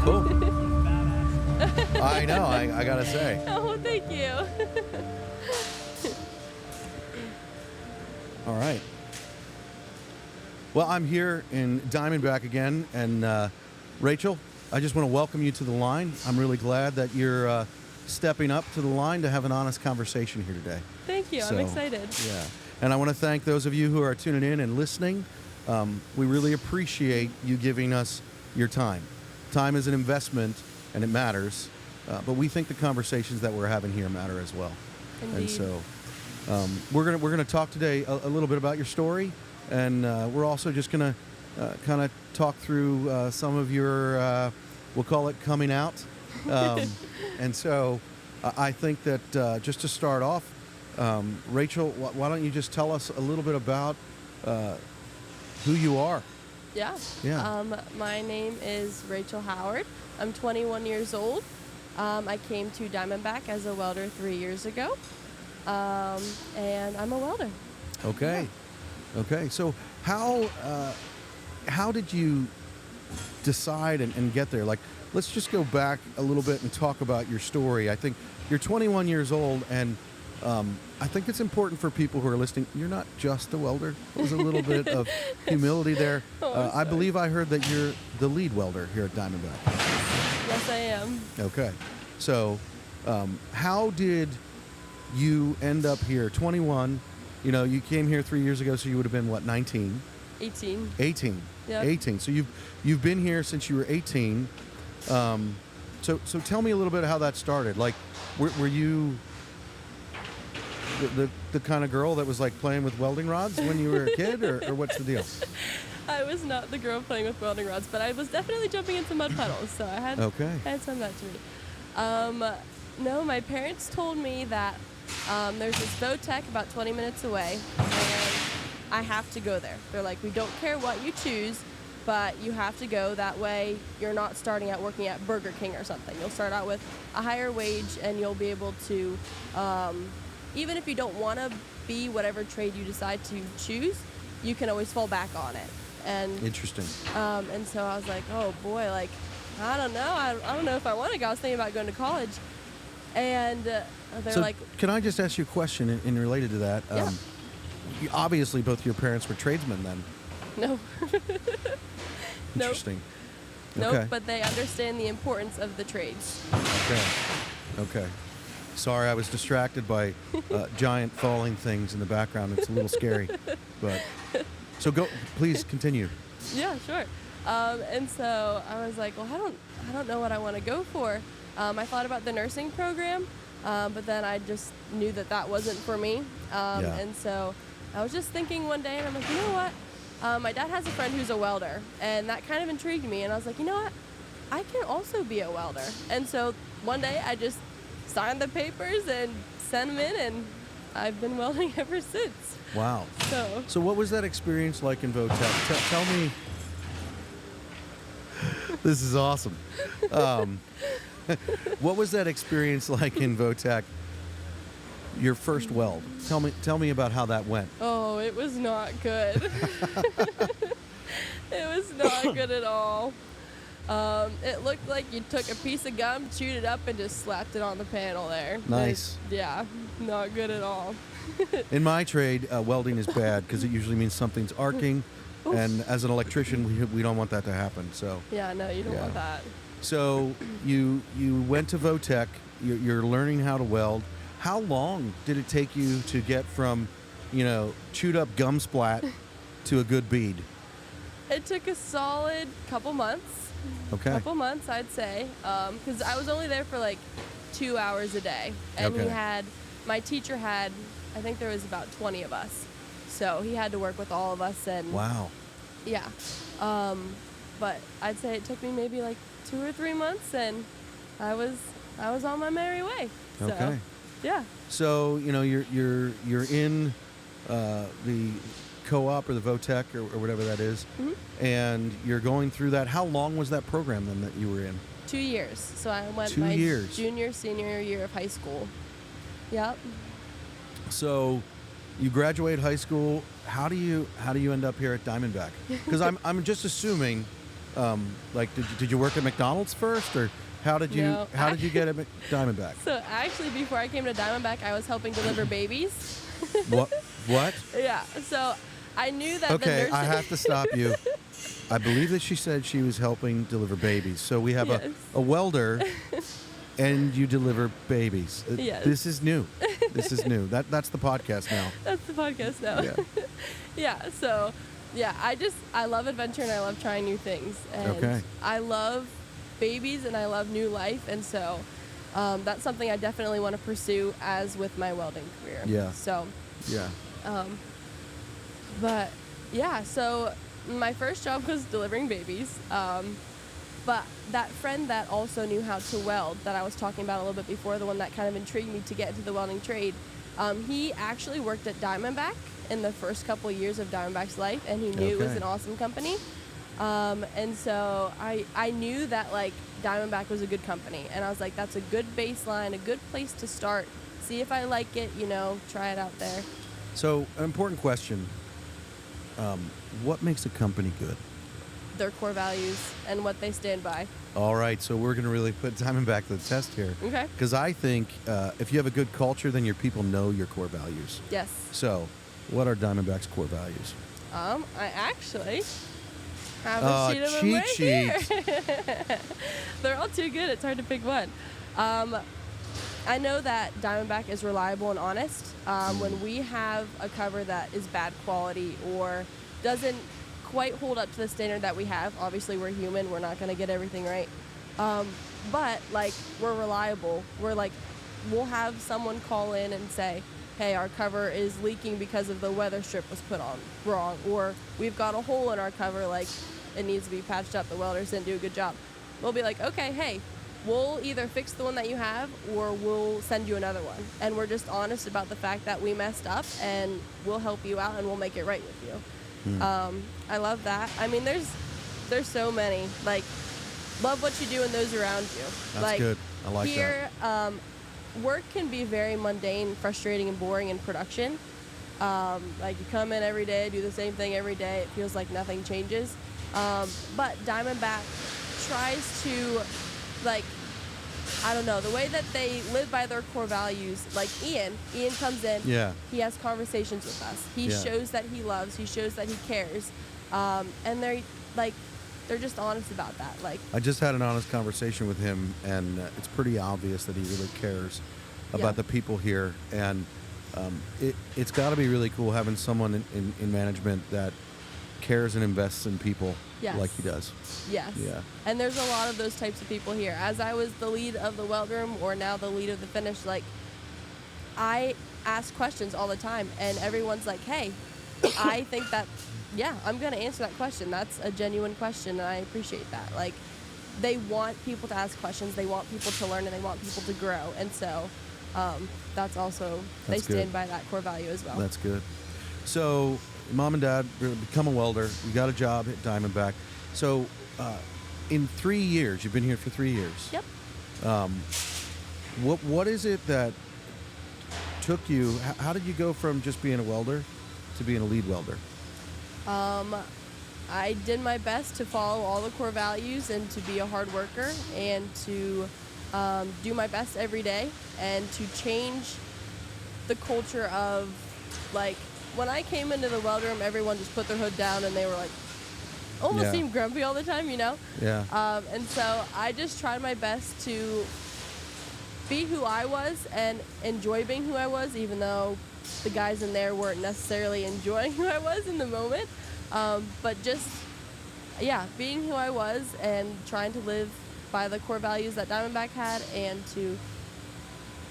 Cool. I know. I gotta say. Oh, thank you. All right. Well, I'm here in DiamondBack again, and Rachel, I just want to welcome you to the line. I'm really glad that you're stepping up to the line to have an honest conversation here today. Thank you. I'm excited. Yeah. And I want to thank those of you who are tuning in and listening. We really appreciate you giving us your time. Time is an investment, and it matters. But we think the conversations that we're having here matter as well. Indeed. And so we're gonna talk today a little bit about your story, and we're also just gonna kind of talk through some of your we'll call it coming out. And so I think that just to start off, Rachel, why don't you just tell us a little bit about who you are? Yeah. Yeah. My name is Rachel Howard. I'm 21 years old. I came to DiamondBack as a welder 3 years ago, and I'm a welder. Okay. Yeah. Okay. So how did you decide and get there? Like, let's just go back a little bit and talk about your story. I think you're 21 years old, and I think it's important for people who are listening. You're not just a welder. There's a little bit of humility there. I believe I heard that you're the lead welder here at DiamondBack. Yes, I am. Okay. So how did you end up here? 21. You know, you came here 3 years ago, so you would have been, what, 19? 18. 18. Yep. 18. So you've been here since you were 18. So tell me a little bit of how that started. Like, were you the kind of girl that was like playing with welding rods when you were a kid, or what's the deal? I was not the girl playing with welding rods, but I was definitely jumping into mud puddles, so I had some of that to me. No, my parents told me that there's this Votech about 20 minutes away, and I have to go there. They're like, we don't care what you choose, but you have to go. That way you're not starting out working at Burger King or something. You'll start out with a higher wage, and you'll be able to, even if you don't want to be whatever trade you decide to choose, you can always fall back on it. And interesting. And so I was like, oh boy, like, I don't know. I don't know if I want to go. I was thinking about going to college. And they're like... Can I just ask you a question in related to that? Yeah. Obviously, both your parents were tradesmen then. No. Interesting. Nope, okay. But they understand the importance of the trades. Okay. Sorry, I was distracted by giant falling things in the background. It's a little scary. But so please continue. Yeah, sure. And so I was like, well, I don't know what I want to go for. I thought about the nursing program, but then I just knew that wasn't for me. And so I was just thinking one day, and I'm like, you know what? My dad has a friend who's a welder, and that kind of intrigued me. And I was like, you know what? I can also be a welder. And so one day I just signed the papers and sent them in, and I've been welding ever since. Wow. So what was that experience like in Votech? Tell me. This is awesome. What was that experience like in Votech? Your first weld. Tell me about how that went. Oh, it was not good. It was not good at all. It looked like you took a piece of gum, chewed it up, and just slapped it on the panel there. Nice. Yeah, not good at all. In my trade, welding is bad because it usually means something's arcing, and as an electrician, we don't want that to happen. So yeah, no, you don't want that. So you went to Votech. You're learning how to weld. How long did it take you to get from, chewed up gum splat to a good bead? It took a solid couple months. Okay. Couple months, I'd say, because I was only there for like 2 hours a day, and my teacher had, I think there was about 20 of us, so he had to work with all of us. And wow. Yeah. But I'd say it took me maybe like 2 or 3 months, and I was on my merry way. So, okay. Yeah. So you're in the co-op or the Votech or whatever that is, and you're going through that. How long was that program then that you were in? 2 years. So I went 2 years. Junior, senior year of high school. Yep. So you graduate high school. How do you end up here at DiamondBack? Because I'm just assuming Like, did you work at McDonald's first, or how did you No. how did you get at Diamondback? So actually, before I came to Diamondback, I was helping deliver babies. What? What? Yeah. So I knew that the Okay, nurse. I have to stop you. I believe that she said she was helping deliver babies. So we have Yes. a welder, and you deliver babies. Yes. This is new. This is new. That's the podcast now. That's the podcast now. Yeah. Yeah. So, yeah, I love adventure and I love trying new things. And Okay. I love babies and I love new life, and so that's something I definitely want to pursue as with my welding career. Yeah. So. Yeah. But yeah, so my first job was delivering babies. But that friend that also knew how to weld that I was talking about a little bit before, the one that kind of intrigued me to get into the welding trade, he actually worked at DiamondBack in the first couple of years of Diamondback's life, and he knew it was Okay. an awesome company. And so I knew that like Diamondback was a good company, and I was like, that's a good baseline, a good place to start. See if I like it, try it out there. So, an important question. What makes a company good? Their core values and what they stand by. All right, so we're going to really put Diamondback to the test here. Okay. Because I think if you have a good culture, then your people know your core values. Yes. So, what are Diamondback's core values? I actually have a sheet of them cheat right sheet. here. They're all too good. It's hard to pick one. I know that Diamondback is reliable and honest. When we have a cover that is bad quality or doesn't quite hold up to the standard that we have, obviously we're human, we're not going to get everything right. But like we're reliable. We'll have someone call in and say, hey, our cover is leaking because of the weather strip was put on wrong, or we've got a hole in our cover, like it needs to be patched up, the welders didn't do a good job. We'll be like, okay, hey, we'll either fix the one that you have or we'll send you another one. And we're just honest about the fact that we messed up, and we'll help you out and we'll make it right with you. I love that. I mean, there's so many. Like, love what you do and those around you. That's good. I like here, work can be very mundane, frustrating, and boring in production. Like you come in every day, do the same thing every day. It feels like nothing changes. But Diamondback tries to, like, I don't know, the way that they live by their core values. Like Ian comes in. Yeah. He has conversations with us. He shows that he loves. He shows that he cares. And they're just honest about that. Like, I just had an honest conversation with him, and it's pretty obvious that he really cares about the people here. And it's got to be really cool having someone in management that cares and invests in people like he does. Yes. Yeah. And there's a lot of those types of people here. As I was the lead of the weld room, or now the lead of the finish, like, I ask questions all the time, and everyone's like, hey, I think that, I'm going to answer that question. That's a genuine question, and I appreciate that. Like, they want people to ask questions, they want people to learn, and they want people to grow. And so that's also, they stand by that core value as well. That's good. So, Mom and Dad become a welder. You got a job at Diamondback. So, in 3 years, you've been here for 3 years. Yep. What is it that took you? How did you go from just being a welder to being a lead welder? I did my best to follow all the core values and to be a hard worker and to do my best every day and to change the culture of, like, when I came into the weld room, everyone just put their hood down and they were like, almost seemed grumpy all the time, Yeah. And so I just tried my best to be who I was and enjoy being who I was, even though the guys in there weren't necessarily enjoying who I was in the moment. But just, being who I was and trying to live by the core values that Diamondback had and to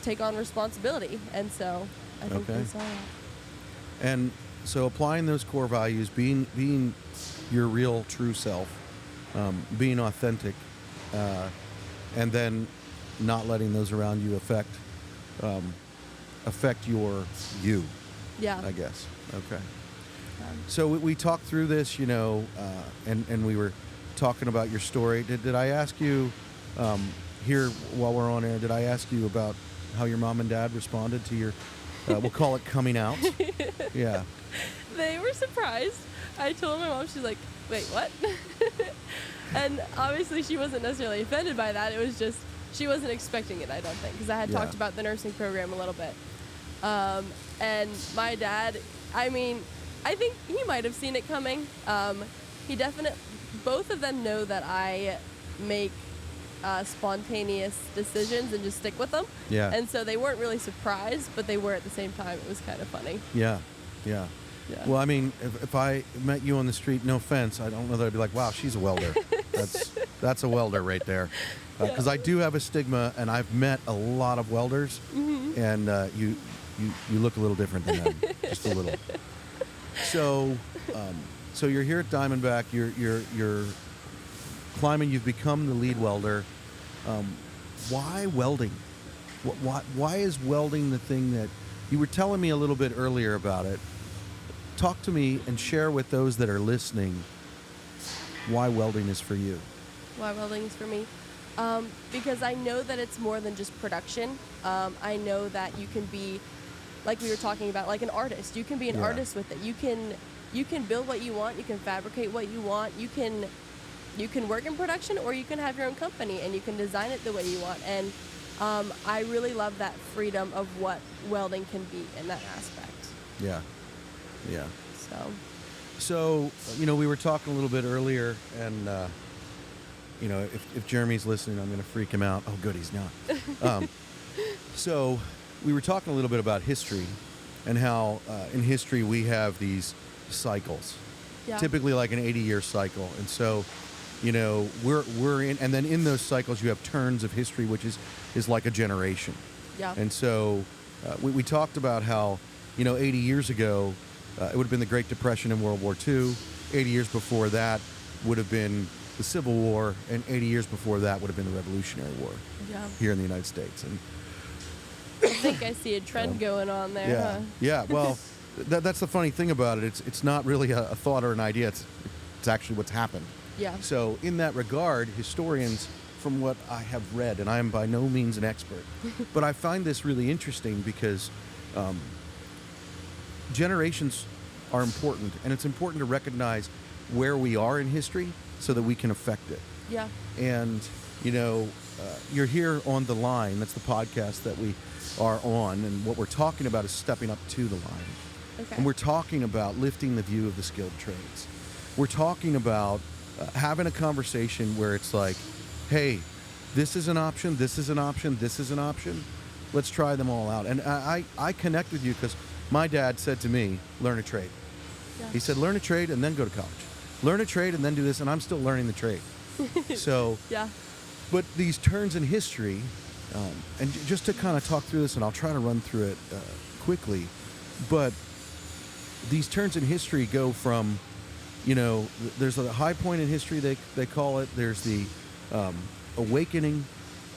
take on responsibility. And so I think they saw that. And so applying those core values, being your real true self, being authentic, and then not letting those around you affect your you. Yeah. I guess. Okay. So we talked through this, and we were talking about your story. Did I ask you here while we're on air? Did I ask you about how your mom and dad responded to your? We'll call it coming out. Yeah. They were surprised. I told my mom, she's like, wait, what? And obviously she wasn't necessarily offended by that. It was just, she wasn't expecting it, I don't think, because I had talked about the nursing program a little bit. And my dad, I mean, I think he might have seen it coming. He definitely, both of them know that I make spontaneous decisions and just stick with them. Yeah. And so they weren't really surprised, but they were at the same time. It was kind of funny. Yeah. Well, I mean, if I met you on the street, no offense, I don't know that I'd be like, wow, she's a welder. That's a welder right there. Because I do have a stigma, and I've met a lot of welders, and you look a little different than them, just a little. So you're here at DiamondBack. You're climbing. You've become the lead welder. Why welding? Why is welding the thing that you were telling me a little bit earlier about it? Talk to me and share with those that are listening why welding is for you. Why welding is for me? Because I know that it's more than just production. I know that you can be, like we were talking about, like an artist. You can be an artist with it. You can build what you want. You can fabricate what you want. You can work in production, or you can have your own company and you can design it the way you want. And I really love that freedom of what welding can be in that aspect. Yeah. So, we were talking a little bit earlier, and if Jeremy's listening, I'm going to freak him out. Oh, good, he's not. So we were talking a little bit about history, and how in history we have these cycles, typically like an 80-year cycle. And so, we're in, and then in those cycles you have turns of history, which is like a generation. Yeah. And so we talked about how, 80 years ago, it would have been the Great Depression and World War II. 80 years before that would have been the Civil War, and 80 years before that would have been the Revolutionary War here in the United States. And I think I see a trend going on there. Huh? Yeah. Well, that's the funny thing about it. It's not really a thought or an idea. It's actually what's happened. Yeah. So in that regard, historians, from what I have read, and I am by no means an expert, but I find this really interesting because generations are important, and it's important to recognize where we are in history so that we can affect it. Yeah. And, you're here on The Line. That's the podcast that we are on, and what we're talking about is stepping up to the line. Okay. And we're talking about lifting the view of the skilled trades. We're talking about having a conversation where it's like, hey, this is an option, this is an option, this is an option. Let's try them all out. And I connect with you because my dad said to me, learn a trade. Yeah. He said, learn a trade and then go to college. Learn a trade and then do this, and I'm still learning the trade. So, yeah. But these turns in history, and just to kind of talk through this, and I'll try to run through it quickly, but these turns in history go from, there's a high point in history, they call it. There's the awakening,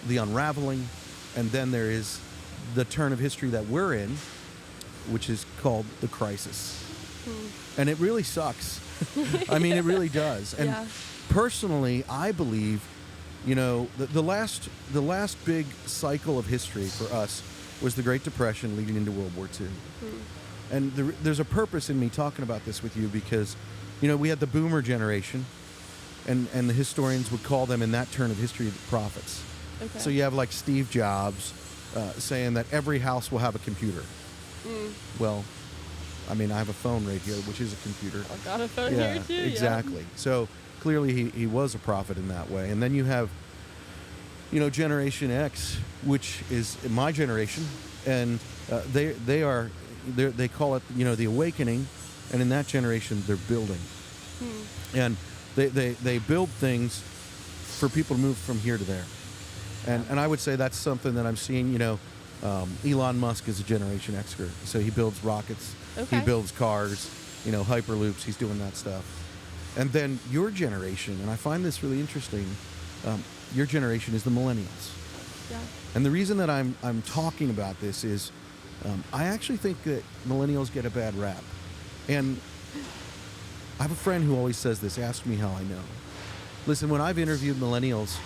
the unraveling, and then there is the turn of history that we're in, which is called the crisis. And it really sucks. I mean, it really does. And personally, I believe, the last big cycle of history for us was the Great Depression leading into World War II. And there's a purpose in me talking about this with you because, we had the boomer generation, and the historians would call them in that turn of history the prophets. Okay. So you have like Steve Jobs saying that every house will have a computer. Well, I mean, I have a phone right here, which is a computer. I've got a phone here too. Exactly. So clearly he was a prophet in that way. And then you have, Generation X, which is my generation, and they call it, the awakening, and in that generation they're building. And they build things for people to move from here to there. And I would say that's something that I'm seeing, Elon Musk is a Generation Xer, so he builds rockets, he builds cars, Hyperloops, he's doing that stuff. And then your generation, and I find this really interesting, your generation is the millennials. Yeah. And the reason that I'm talking about this is I actually think that millennials get a bad rap. And I have a friend who always says this, ask me how I know. Listen, when I've interviewed millennials,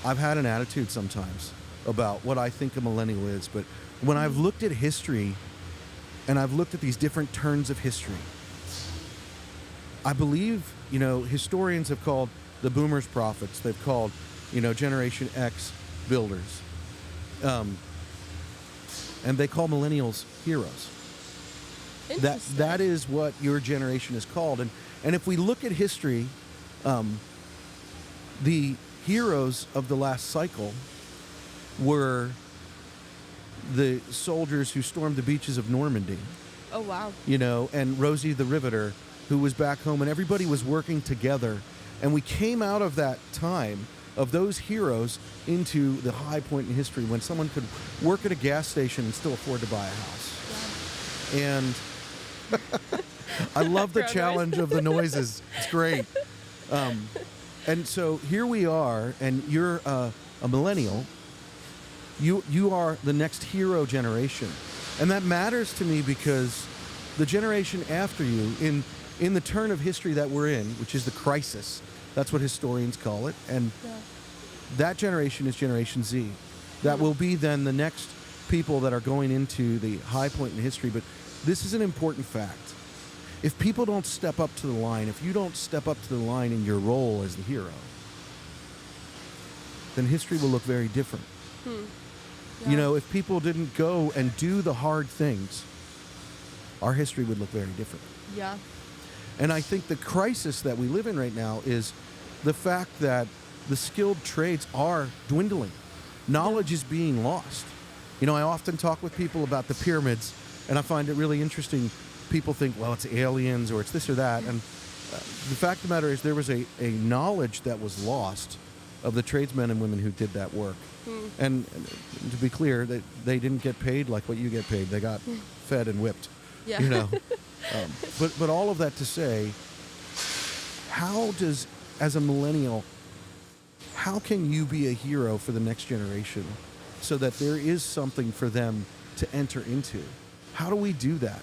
I've had an attitude sometimes about what I think a millennial is, but when I've looked at history and I've looked at these different turns of history, I believe, historians have called the boomers prophets. They've called, Generation X builders. And they call millennials heroes. That is what your generation is called. And if we look at history, the heroes of the last cycle were the soldiers who stormed the beaches of Normandy. Oh, wow. And Rosie the Riveter, who was back home, and everybody was working together. And we came out of that time of those heroes into the high point in history when someone could work at a gas station and still afford to buy a house. Yeah. And I love the challenge of the noises. It's great. And so here we are, and you're a millennial. You are the next hero generation. And that matters to me because the generation after you, in the turn of history that we're in, which is the crisis, that's what historians call it, and that generation is Generation Z. That will be then the next people that are going into the high point in history. But this is an important fact. If people don't step up to the line, if you don't step up to the line in your role as the hero, then history will look very different. Yeah. If people didn't go and do the hard things, our history would look very different. Yeah. And I think the crisis that we live in right now is the fact that the skilled trades are dwindling. Knowledge is being lost. I often talk with people about the pyramids, and I find it really interesting. People think, well, it's aliens or it's this or that. And the fact of the matter is there was a knowledge that was lost of the tradesmen and women who did that work. And to be clear, they didn't get paid like what you get paid. They got fed and whipped. Yeah. But all of that to say, how does, as a millennial, how can you be a hero for the next generation so that there is something for them to enter into? How do we do that?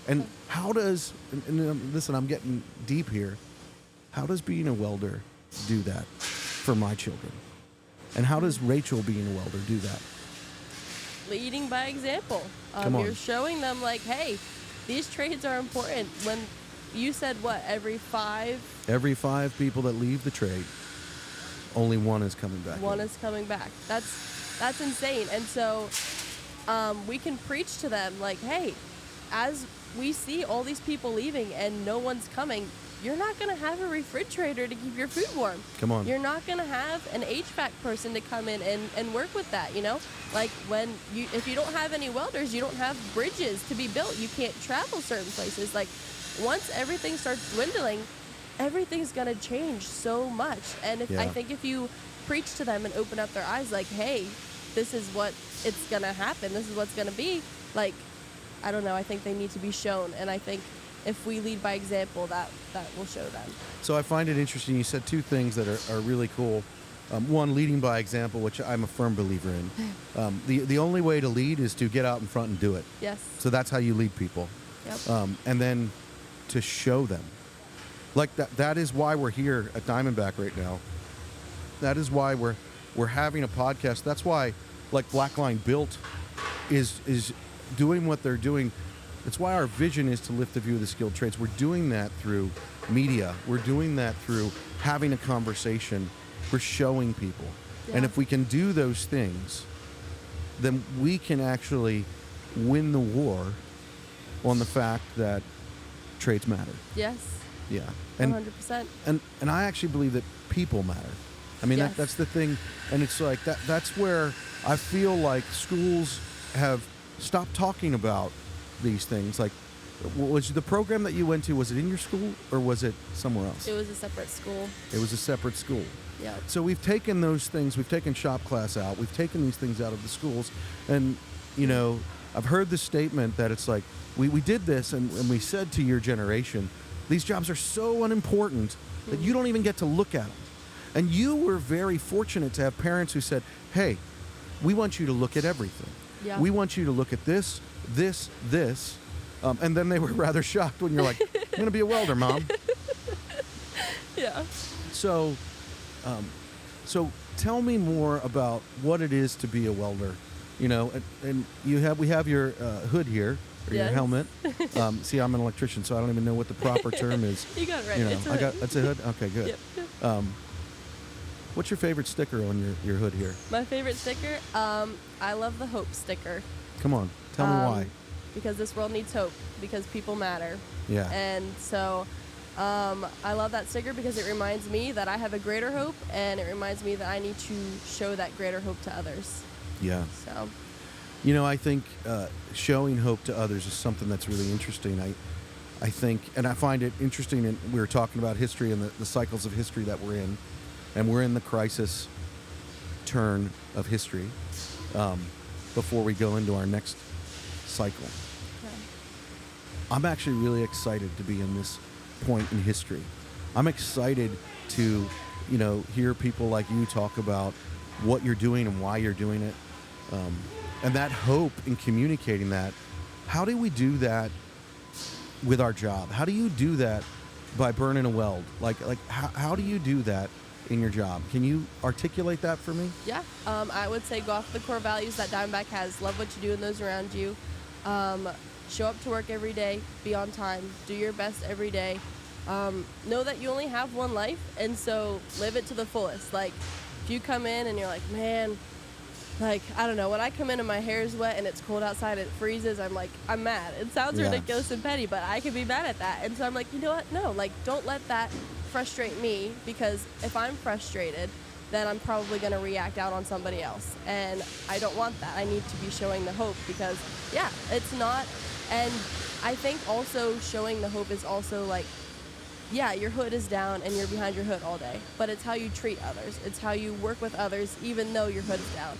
And how does, and listen, I'm getting deep here, how does being a welder do that for my children? And how does Rachel being a welder do that? Leading by example. You're showing them like, hey, these trades are important. When you said what, every 5? Every 5 people that leave the trade, only one is coming back. One is coming back. That's insane. And so we can preach to them like, hey, as we see all these people leaving and no one's coming, you're not going to have a refrigerator to keep your food warm. Come on. You're not going to have an HVAC person to come in and work with that, Like if you don't have any welders, you don't have bridges to be built. You can't travel certain places. Like once everything starts dwindling, everything's going to change so much. And I think if you preach to them and open up their eyes like, hey, this is what it's going to happen. This is what's going to be. Like, I don't know. I think they need to be shown. And I think if we lead by example, that will show them. So I find it interesting. You said 2 things that are really cool. One, leading by example, which I'm a firm believer in. The only way to lead is to get out in front and do it. Yes. So that's how you lead people. Yep. And then to show them. Like that is why we're here at DiamondBack right now. That is why we're having a podcast. That's why like Blackline built is doing what they're doing. It's why our vision is to lift the view of the skilled trades. We're doing that through media. We're doing that through having a conversation. We're showing people. Yeah. And if we can do those things, then we can actually win the war on the fact that trades matter. Yes. Yeah. And 100%. And I actually believe that people matter. I mean, yes. that's the thing. And it's like that's where I feel like schools have stopped talking about these things. Like, was the program that you went to, was it in your school or was it somewhere else? It was a separate school. It was a separate school. Yeah. So we've taken those things, we've taken shop class out, we've taken these things out of the schools. And, I've heard this statement that it's like, we did this and we said to your generation, these jobs are so unimportant that you don't even get to look at them. And you were very fortunate to have parents who said, hey, we want you to look at everything. Yeah. We want you to look at this. And then they were rather shocked when you're like, I'm going to be a welder, Mom. Yeah. So tell me more about what it is to be a welder. And we have your hood here, or yes. your helmet. See, I'm an electrician, so I don't even know what the proper term is. You got it right. That's a hood? Okay, good. Yep. What's your favorite sticker on your hood here? My favorite sticker? I love the hope sticker. Come on, tell me why. Because this world needs hope, because people matter. Yeah. And so I love that sticker because it reminds me that I have a greater hope, and it reminds me that I need to show that greater hope to others. Yeah. So. You know, I think showing hope to others is something that's really interesting. I think, and I find it interesting, and we were talking about history and the cycles of history that we're in, and we're in the crisis turn of history before we go into our next cycle. Okay. I'm actually really excited to be in this point in history. I'm excited to, hear people like you talk about what you're doing and why you're doing it. And that hope in communicating that. How do we do that with our job? How do you do that by burning a weld? Like how do you do that in your job? Can you articulate that for me? Yeah. I would say go off the core values that DiamondBack has. Love what you do and those around you. Show up to work every day. Be on time. Do your best every day. Know that you only have one life, and so live it to the fullest. Like, if you come in and you're like, man, like, I don't know, when I come in and my hair is wet and it's cold outside and it freezes, I'm mad. It sounds ridiculous and petty, but I can be mad at that. And so I'm like, you know what? No, like, don't let that frustrate me, because if I'm frustrated, then I'm probably going to react out on somebody else. And I don't want that. I need to be showing the hope because, yeah, it's not. And I think also showing the hope is also like, yeah, your hood is down and you're behind your hood all day, but it's how you treat others. It's how you work with others even though your hood is down.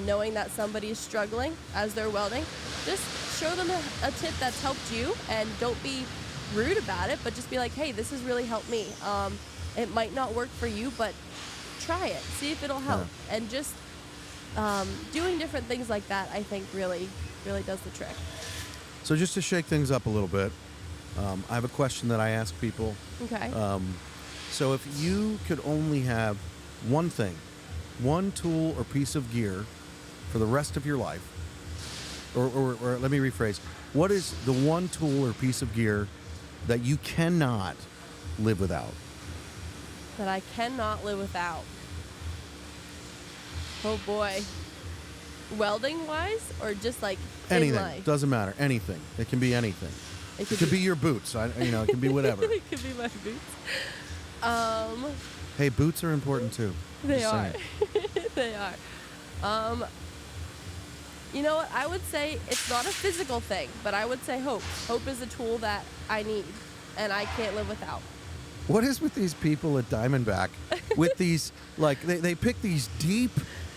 Knowing that somebody is struggling as they're welding, just show them a tip that's helped you, and don't be rude about it, but just be like, hey, this has really helped me. It might not work for you, but try it. See if it'll help. Yeah. And just doing different things like that, I think really, really does the trick. So just to shake things up a little bit, I have a question that I ask people. Okay. So if you could only have one thing, one tool or piece of gear for the rest of your life, or let me rephrase, what is the one tool or piece of gear that you cannot live without? That I cannot live without. Oh boy. Welding wise, or just like anything? In life? Doesn't matter. Anything. It can be anything. It could be your boots. It can be whatever. It could be my boots. Hey, boots are important too. They are. They are. You know what? I would say it's not a physical thing, but I would say hope. Hope is a tool that I need, and I can't live without. What is with these people at DiamondBack with these, like, they pick these deep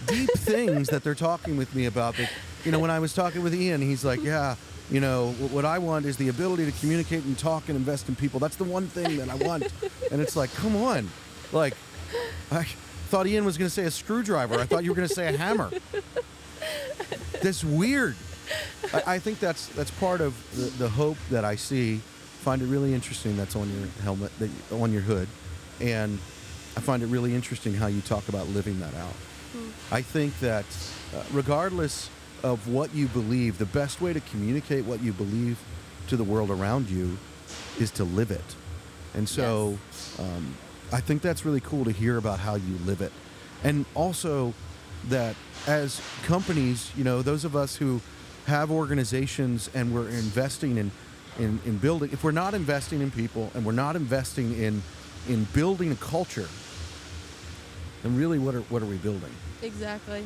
things that they're talking with me about that, when I was talking with Ian, he's like, yeah, what I want is the ability to communicate and talk and invest in people. That's the one thing that I want. And it's like, come on. Like, I thought Ian was going to say a screwdriver. I thought you were going to say a hammer. That's weird. I think that's part of the hope that I see. Find it really interesting that's on your helmet, on your hood. And I find it really interesting how you talk about living that out. I think that regardless of what you believe, the best way to communicate what you believe to the world around you is to live it. And so I think that's really cool to hear about how you live it. And also that as companies, those of us who have organizations and we're investing in building, if we're not investing in people and we're not investing in building a culture, then really what are we building? Exactly.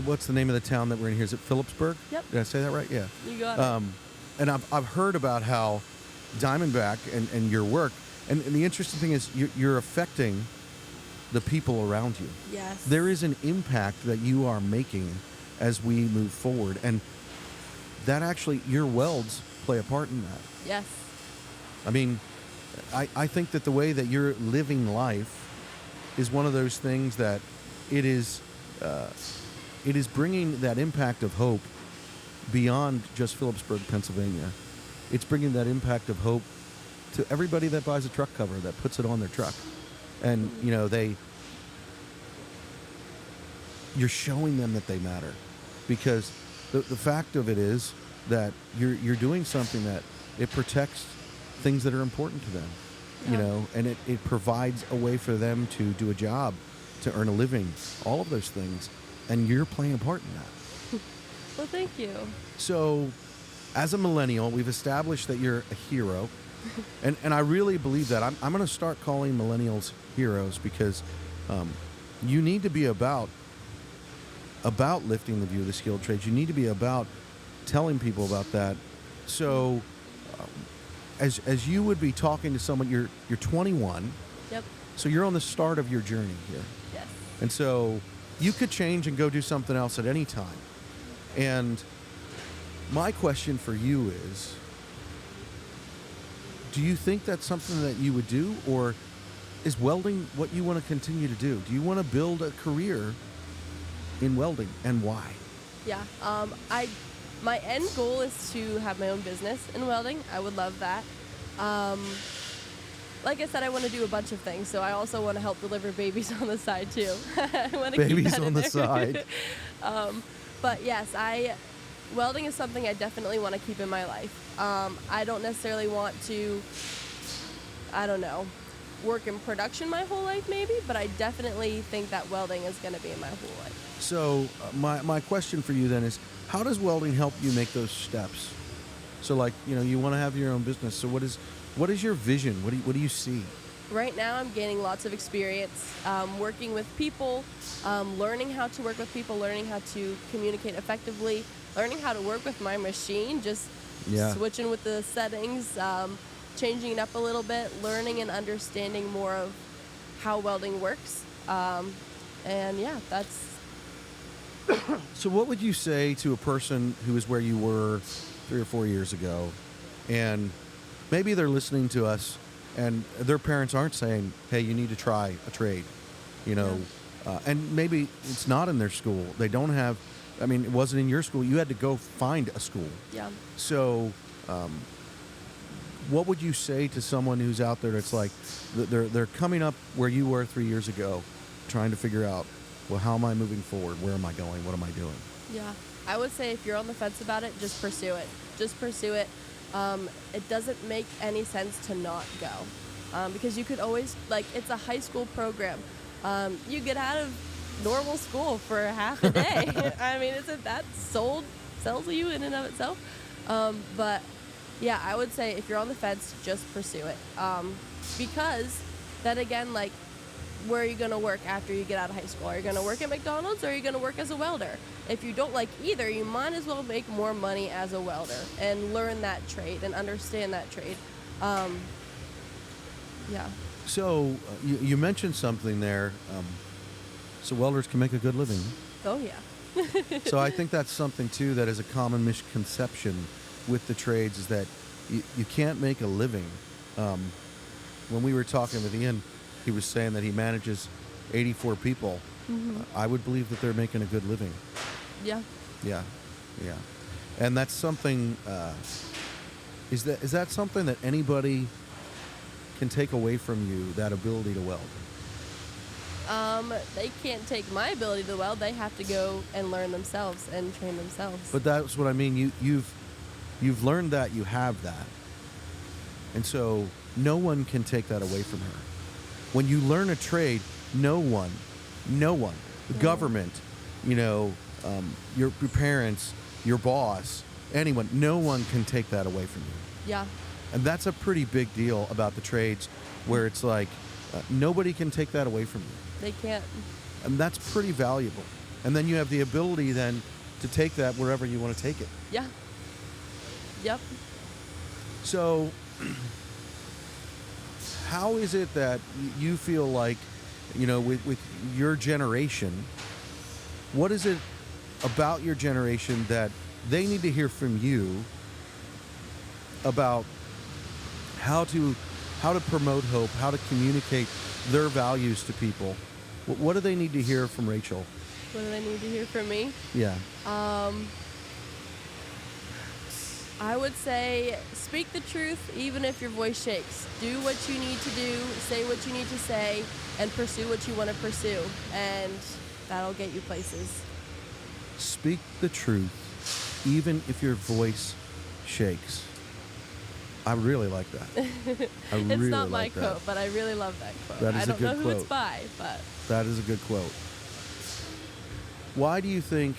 What's the name of the town that we're in here? Is it Phillipsburg? Yep. Did I say that right? Yeah. You got it. And I've heard about how DiamondBack and your work, and the interesting thing is you're affecting the people around you. Yes. There is an impact that you are making as we move forward, and that actually, your welds play a part in that. Yes. I mean, I think that the way that you're living life is one of those things that it is bringing that impact of hope beyond just Phillipsburg, Pennsylvania. It's bringing that impact of hope to everybody that buys a truck cover, that puts it on their truck. And, you're showing them that they matter. Because the fact of it is that you're doing something that it protects things that are important to them. you Yeah. know, and it provides a way for them to do a job, to earn a living, all of those things. And you're playing a part in that. Well, thank you. So, as a millennial, we've established that you're a hero. And I really believe that. I'm going to start calling millennials heroes because you need to be about lifting the view of the skilled trades. You need to be about telling people about that. So, as you would be talking to someone, you're 21. Yep. So you're on the start of your journey here. Yes. And so you could change and go do something else at any time. And my question for you is, do you think that's something that you would do, or is welding what you want to continue to do? Do you want to build a career in welding, and why? Yeah. My end goal is to have my own business in welding. I would love that. Like I said, I want to do a bunch of things, so I also want to help deliver babies on the side too. I want to keep Babies that on in the there. side. But yes, welding is something I definitely want to keep in my life. I don't necessarily want to, I don't know, work in production my whole life maybe, but I definitely think that welding is going to be in my whole life. So my question for you then is, how does welding help you make those steps? So like, you know, you want to have your own business. So what is your vision? What do you see? Right now I'm gaining lots of experience working with people, learning how to work with people, learning how to communicate effectively, learning how to work with my machine, just switching with the settings, changing it up a little bit, learning and understanding more of how welding works. And yeah, that's... So what would you say to a person who is where you were 3 or 4 years ago, and maybe they're listening to us and their parents aren't saying, hey, you need to try a trade, you know, and maybe it's not in their school. They don't have, I mean, it wasn't in your school. You had to go find a school. Yeah. So what would you say to someone who's out there that's like, they're coming up where you were 3 years ago, trying to figure out, well, how am I moving forward? Where am I going? What am I doing? Yeah. I would say if you're on the fence about it, just pursue it. Just pursue it. It doesn't make any sense to not go, because you could always, like, it's a high school program. You get out of normal school for half a day. I mean, isn't that sells you in and of itself? But yeah, I would say if you're on the fence, just pursue it. Because then again, like, where are you going to work after you get out of high school? Are you going to work at McDonald's, or are you going to work as a welder? If you don't like either, you might as well make more money as a welder and learn that trade and understand that trade. Yeah. So you mentioned something there. So welders can make a good living. Oh, yeah. So I think that's something, too, that is a common misconception with the trades, is that you can't make a living. When we were talking with Ian, he was saying that he manages 84 people. Mm-hmm. I would believe that they're making a good living. Yeah. Yeah, yeah. And that's something, is that something that anybody can take away from you, that ability to weld? They can't take my ability to weld. They have to go and learn themselves and train themselves. But that's what I mean. You've learned that, you have that. And so no one can take that away from her. When you learn a trade, no one, the government, you know, your parents, your boss, anyone, no one can take that away from you. Yeah. And that's a pretty big deal about the trades, where it's like nobody can take that away from you. They can't. And that's pretty valuable. And then you have the ability then to take that wherever you want to take it. Yeah. Yep. So how is it that you feel like, you know, with your generation, what is it about your generation that they need to hear from you about how to promote hope, how to communicate their values to people? What do they need to hear from Rachel? What do they need to hear from me? Yeah. I would say speak the truth even if your voice shakes. Do what you need to do, say what you need to say, and pursue what you want to pursue. And that'll get you places. Speak the truth even if your voice shakes. I really like that. It's not my quote, but I really love that quote. That is a good quote. I don't know who it's by, but that is a good quote. Why do you think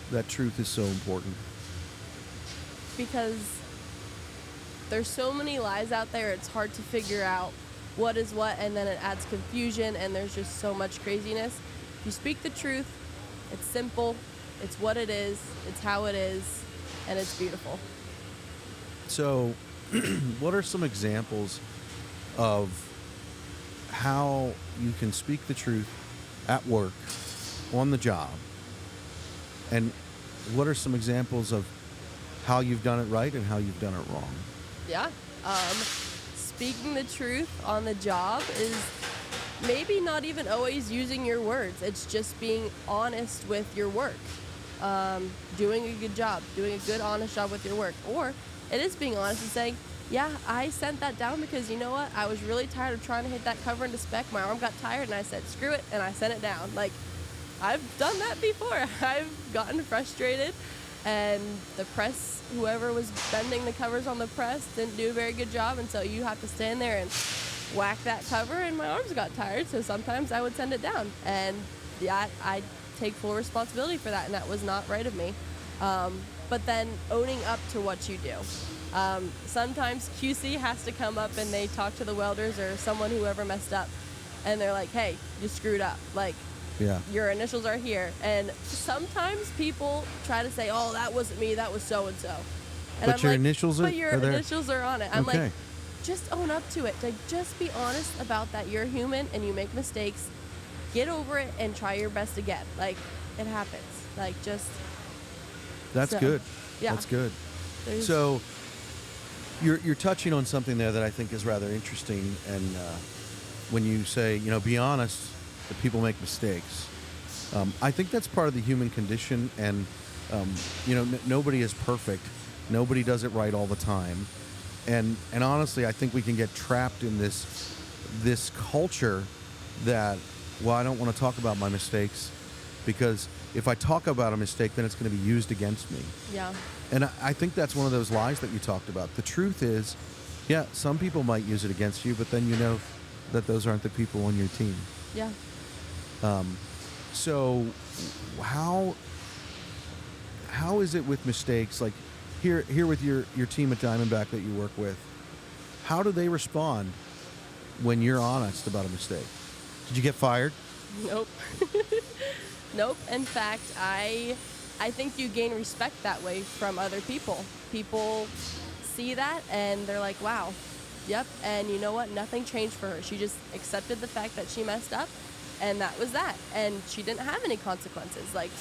that truth is so important? Because there's so many lies out there, it's hard to figure out what is what, and then it adds confusion, and there's just so much craziness. If you speak the truth, it's simple, it's what it is, it's how it is, and it's beautiful. So, what are some examples of how you can speak the truth at work, on the job? And what are some examples of how you've done it right and how you've done it wrong? Yeah. Speaking the truth on the job is maybe not even always using your words. It's just being honest with your work. Doing a good job, doing a good, honest job with your work. Or it is being honest and saying, yeah, I sent that down because you know what? I was really tired of trying to hit that cover into spec. My arm got tired and I said, screw it, and I sent it down. Like, I've done that before. I've gotten frustrated, and the press, whoever was bending the covers on the press, didn't do a very good job, and so you have to stand there and whack that cover, and my arms got tired, so sometimes I would send it down. And yeah, I take full responsibility for that, and that was not right of me. But then owning up to what you do. Sometimes QC has to come up and they talk to the welders or someone whoever messed up, and they're like, hey, you screwed up. Like, yeah, your initials are here. And sometimes people try to say, oh, that wasn't me, that was so-and-so. And but your initials are there? Initials are on it. I'm okay. like, just own up to it. Like, just be honest about that. You're human and you make mistakes. Get over it and try your best again. Like, it happens. Like, just... That's good. Yeah. That's good. So you're touching on something there that I think is rather interesting. And when you say, be honest, that people make mistakes. I think that's part of the human condition. And, nobody is perfect. Nobody does it right all the time. And honestly, I think we can get trapped in this culture that, well, I don't want to talk about my mistakes because if I talk about a mistake, then it's going to be used against me. Yeah. And I think that's one of those lies that you talked about. The truth is, yeah, some people might use it against you, but then you know that those aren't the people on your team. Yeah. So how is it with mistakes? Like here with your team at DiamondBack that you work with, how do they respond when you're honest about a mistake? Did you get fired? Nope. Nope. In fact, I think you gain respect that way from other people. People see that and they're like, wow, yep. And you know what? Nothing changed for her. She just accepted the fact that she messed up, and that was that. And she didn't have any consequences. Like,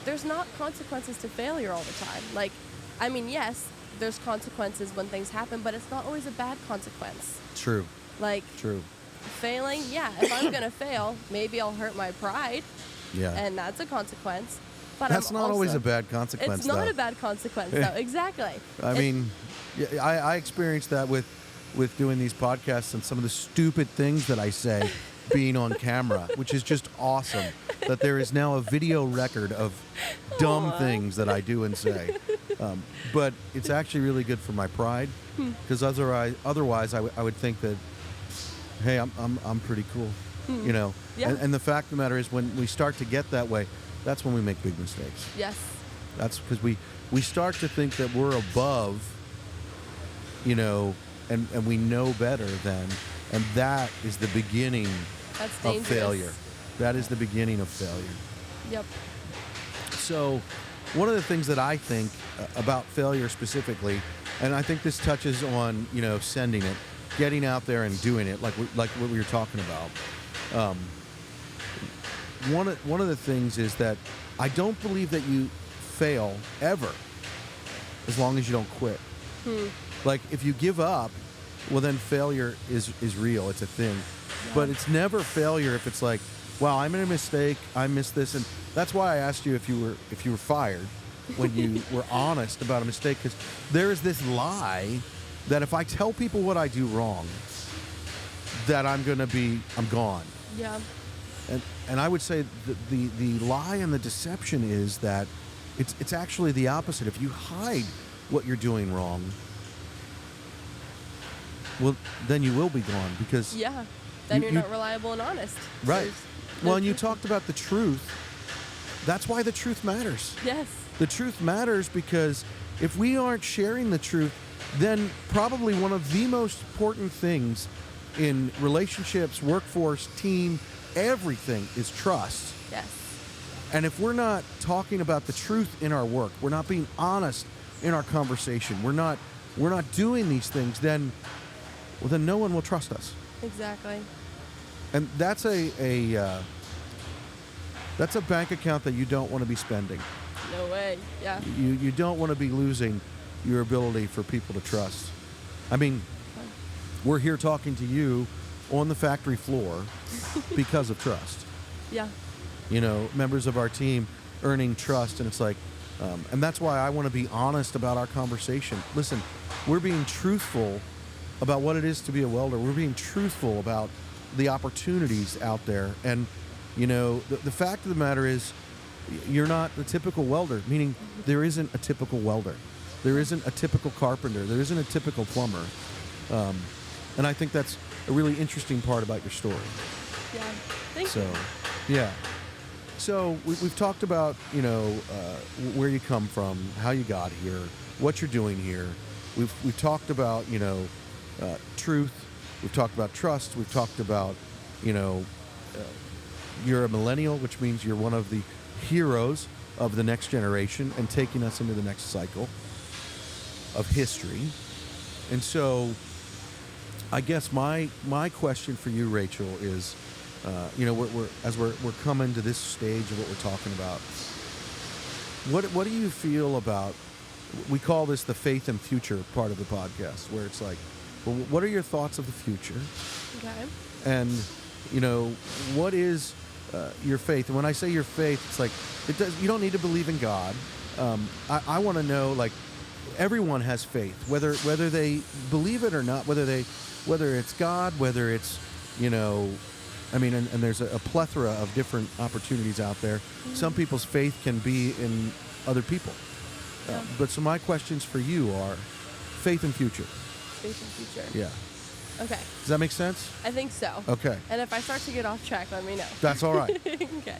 there's not consequences to failure all the time. Like, I mean, yes, there's consequences when things happen, but it's not always a bad consequence. True. Like, true. Failing, yeah, if I'm going to fail, maybe I'll hurt my pride. Yeah. And that's a consequence. But that's not always a bad consequence, It's not a bad consequence, though. Exactly. I mean, I experienced that with doing these podcasts and some of the stupid things that I say being on camera, which is just awesome. That there is now a video record of dumb things that I do and say. But it's actually really good for my pride, because otherwise I would think that, hey, I'm pretty cool, Yeah. And the fact of the matter is, when we start to get that way, that's when we make big mistakes. Yes. That's because we start to think that we're above, and we know better than, and that is the beginning of failure. That is the beginning of failure. Yep. So one of the things that I think about failure specifically, and I think this touches on, sending it, getting out there and doing it, like what we were talking about. One of the things is that I don't believe that you fail ever as long as you don't quit. Like, if you give up, well, then failure is real. It's a thing. Yeah. But it's never failure if it's like, wow, I made a mistake, I missed this. And that's why I asked you if you were fired when you were honest about a mistake, because there is this lie that if I tell people what I do wrong, that I'm gone. Yeah. And I would say the lie and the deception is that it's actually the opposite. If you hide what you're doing wrong, well, then you will be gone because yeah, then you're not reliable and honest. Right. No Well, and you truth. talked about the truth. That's why the truth matters. Yes. The truth matters because if we aren't sharing the truth, then probably one of the most important things in relationships, workforce, team, everything is trust. Yes. And if we're not talking about the truth in our work, we're not being honest in our conversation, we're not doing these things, then no one will trust us. Exactly. And that's a bank account that you don't want to be spending. No way. Yeah. You don't want to be losing your ability for people to trust. I mean, we're here talking to you on the factory floor because of trust. Yeah. You know, members of our team earning trust, and it's like, and that's why I want to be honest about our conversation. Listen, we're being truthful about what it is to be a welder. We're being truthful about the opportunities out there. And, you know, the fact of the matter is, you're not the typical welder, meaning there isn't a typical welder. There isn't a typical carpenter. There isn't a typical plumber. And I think that's a really interesting part about your story. Yeah. Thank you. Yeah. So we've talked about, you know, where you come from, how you got here, what you're doing here. We've talked about, you know, truth. We've talked about trust. We've talked about, you know, you're a millennial, which means you're one of the heroes of the next generation and taking us into the next cycle of history. And so I guess my question for you, Rachel, is, you know, we're coming to this stage of what we're talking about. What do you feel about? We call this the faith and future part of the podcast, where it's like, well, what are your thoughts of the future? Okay. And, you know, what is your faith? And when I say your faith, it's like you don't need to believe in God. I want to know, like, everyone has faith, whether they believe it or not, whether it's God, whether it's, you know, I mean, and there's a plethora of different opportunities out there. Mm-hmm. Some people's faith can be in other people. Yeah. But so my questions for you are faith and future. Faith and future. Yeah. Okay. Does that make sense? I think so. Okay. And if I start to get off track, let me know. That's all right. Okay.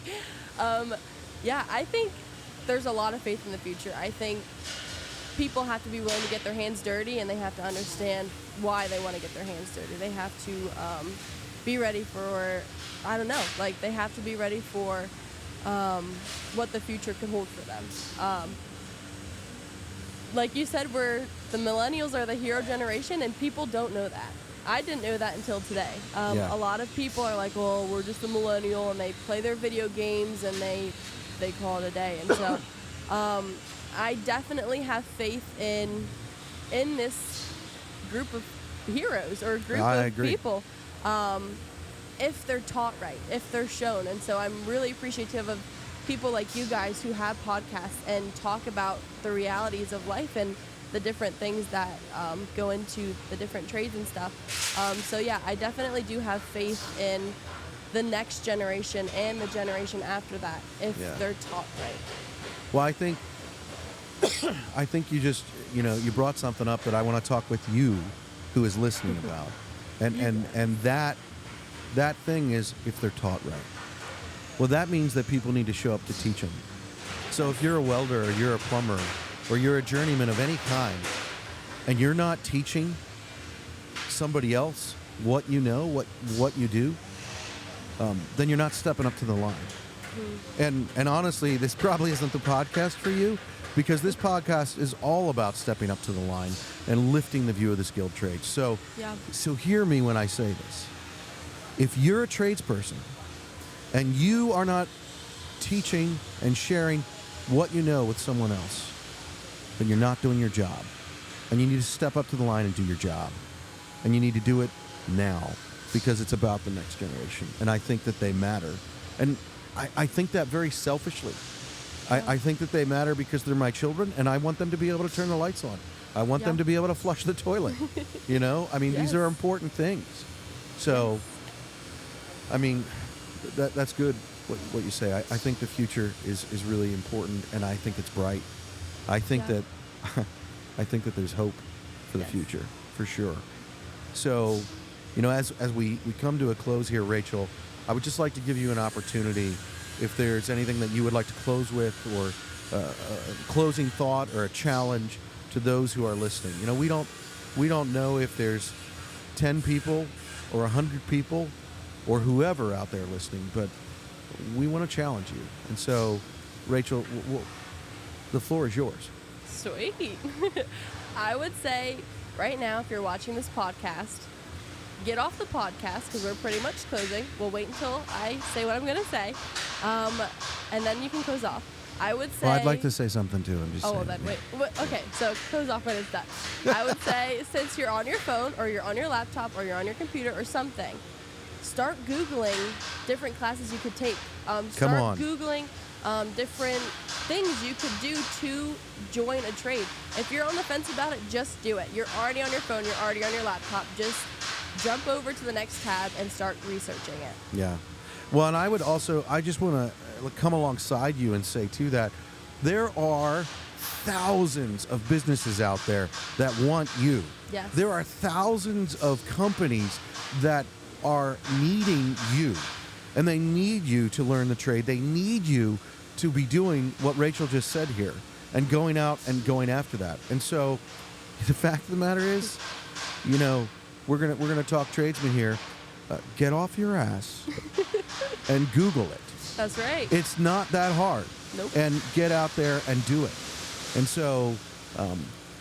Yeah, I think there's a lot of faith in the future. I think people have to be willing to get their hands dirty, and they have to understand why they want to get their hands dirty. They have to be ready for, I don't know, like they have to be ready for what the future could hold for them. Like you said, the millennials are the hero generation, and people don't know that. I didn't know that until today. Yeah. A lot of people are like, well, we're just a millennial, and they play their video games, and they call it a day. And so I definitely have faith in this group of heroes or group of people, if they're taught right, if they're shown. And so I'm really appreciative of people like you guys who have podcasts and talk about the realities of life and the different things that go into the different trades and stuff. So yeah, I definitely do have faith in the next generation and the generation after that if they're taught right. Well, I think you just, you know, you brought something up that I want to talk with you, who is listening, about, and that thing is if they're taught right. Well, that means that people need to show up to teach them. So if you're a welder or you're a plumber or you're a journeyman of any kind, and you're not teaching somebody else what you know, what you do, then you're not stepping up to the line. Mm-hmm. And honestly, this probably isn't the podcast for you, because this podcast is all about stepping up to the line and lifting the view of the skilled trades. So hear me when I say this. If you're a tradesperson and you are not teaching and sharing what you know with someone else, then you're not doing your job. And you need to step up to the line and do your job. And you need to do it now, because it's about the next generation. And I think that they matter. And I think that very selfishly. I think that they matter because they're my children, and I want them to be able to turn the lights on. I want them to be able to flush the toilet. You know? I mean, these are important things. So, I mean, that's good, what you say. I think the future is really important, and I think it's bright. I think that I think that there's hope for the future, for sure. So, as we come to a close here, Rachel, I would just like to give you an opportunity, if there's anything that you would like to close with, or a closing thought or a challenge to those who are listening. We don't know if there's 10 people or 100 people or whoever out there listening, but we want to challenge you. And so, Rachel, the floor is yours. Sweet. I would say right now, if you're watching this podcast, get off the podcast because we're pretty much closing. We'll wait until I say what I'm going to say, and then you can close off. I would say... Well, I'd like to say something too. I'm just saying. Well, then wait. Okay, so close off when it's done. I would say, since you're on your phone or you're on your laptop or you're on your computer or something, start Googling different classes you could take. Start Googling different things you could do to join a trade. If you're on the fence about it, just do it. You're already on your phone. You're already on your laptop. Just jump over to the next tab and start researching it. Yeah. Well, and I just want to come alongside you and say, too, that there are thousands of businesses out there that want you. Yes. There are thousands of companies that are needing you, and they need you to learn the trade. They need you to be doing what Rachel just said here and going out and going after that. And so the fact of the matter is, we're gonna talk tradesmen here. Get off your ass and Google it. That's right. It's not that hard. Nope. And get out there and do it. And so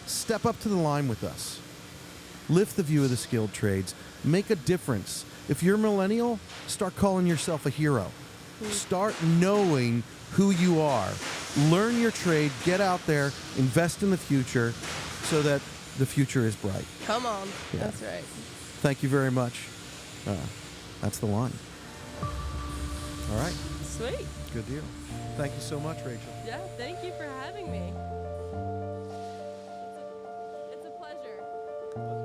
step up to the line with us. Lift the view of the skilled trades. Make a difference. If you're a millennial, start calling yourself a hero. Start knowing who you are. Learn your trade. Get out there. Invest in the future so that the future is bright. Come on. Yeah. That's right. Thank you very much. That's the line. All right. Sweet. Good deal. Thank you so much, Rachel. Yeah, thank you for having me. It's a pleasure.